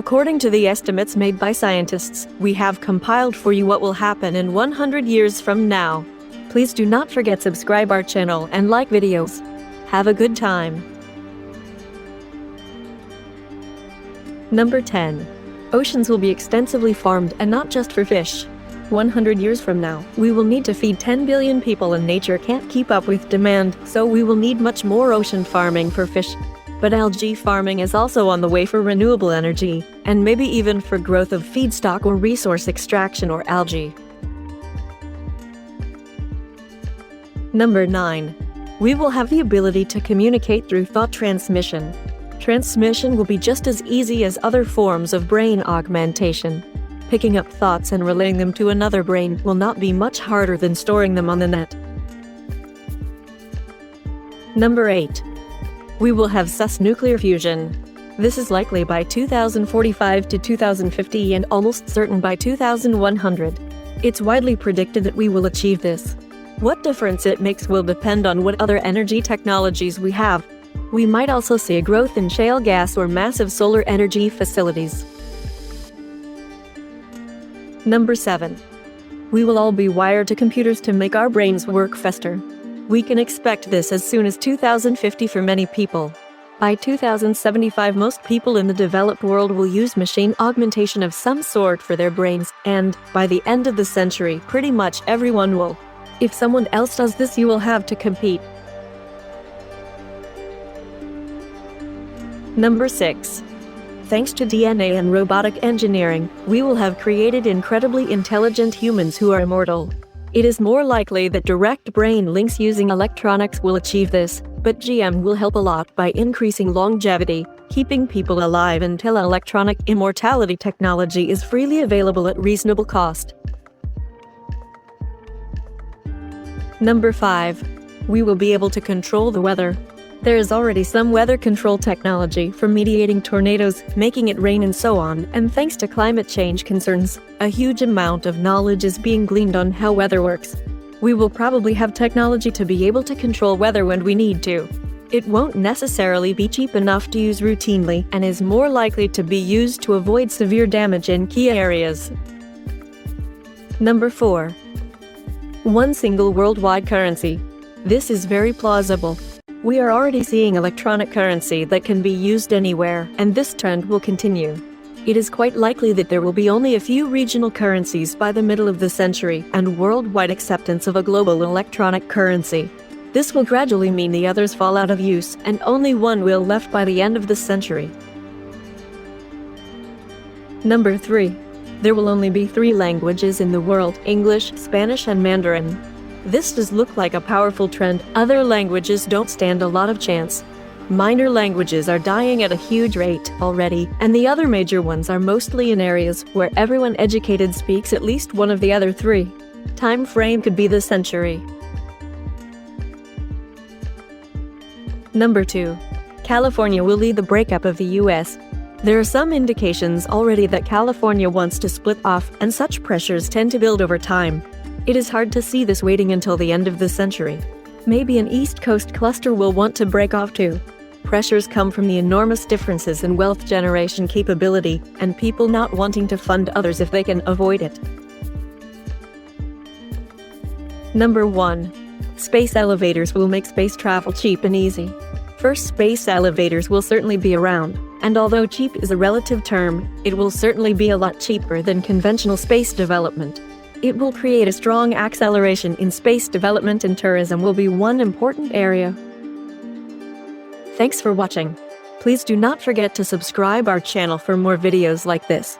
According to the estimates made by scientists, we have compiled for you what will happen in 100 years from now. Please do not forget subscribe our channel and like videos. Have a good time. Number 10. Oceans will be extensively farmed, and not just for fish. 100 years from now, we will need to feed 10 billion people, and nature can't keep up with demand, so we will need much more ocean farming for fish. But algae farming is also on the way for renewable energy, and maybe even for growth of feedstock or resource extraction or algae. Number 9. We will have the ability to communicate through thought transmission. Transmission will be just as easy as other forms of brain augmentation. Picking up thoughts and relaying them to another brain will not be much harder than storing them on the net. Number 8. We will have sus nuclear fusion. This is likely by 2045 to 2050 and almost certain by 2100. It's widely predicted that we will achieve this. What difference it makes will depend on what other energy technologies we have. We might also see a growth in shale gas or massive solar energy facilities. Number 7. We will all be wired to computers to make our brains work faster. We can expect this as soon as 2050 for many people. By 2075, most people in the developed world will use machine augmentation of some sort for their brains, and by the end of the century, pretty much everyone will. If someone else does this, you will have to compete. Number 6. Thanks to DNA and robotic engineering, we will have created incredibly intelligent humans who are immortal. It is more likely that direct brain links using electronics will achieve this, but GM will help a lot by increasing longevity, keeping people alive until electronic immortality technology is freely available at reasonable cost. Number 5. We will be able to control the weather. There is already some weather control technology for mediating tornadoes, making it rain and so on, and thanks to climate change concerns, a huge amount of knowledge is being gleaned on how weather works. We will probably have technology to be able to control weather when we need to. It won't necessarily be cheap enough to use routinely and is more likely to be used to avoid severe damage in key areas. Number 4. One single worldwide currency. This is very plausible. We are already seeing electronic currency that can be used anywhere, and this trend will continue. It is quite likely that there will be only a few regional currencies by the middle of the century and worldwide acceptance of a global electronic currency. This will gradually mean the others fall out of use, and only one will left by the end of the century. Number 3. There will only be 3 languages in the world: English, Spanish, and Mandarin. This does look like a powerful trend. Other languages don't stand a lot of chance. Minor languages are dying at a huge rate already, and the other major ones are mostly in areas where everyone educated speaks at least one of the other 3. Time frame could be the century. Number 2. California will lead the breakup of the US. There are some indications already that California wants to split off, and such pressures tend to build over time. It is hard to see this waiting until the end of the century. Maybe an East Coast cluster will want to break off too. Pressures come from the enormous differences in wealth generation capability, and people not wanting to fund others if they can avoid it. Number 1. Space elevators will make space travel cheap and easy. First, space elevators will certainly be around, and although cheap is a relative term, it will certainly be a lot cheaper than conventional space development. It will create a strong acceleration in space development, and tourism will be one important area. Thanks for watching. Please do not forget to subscribe our channel for more videos like this.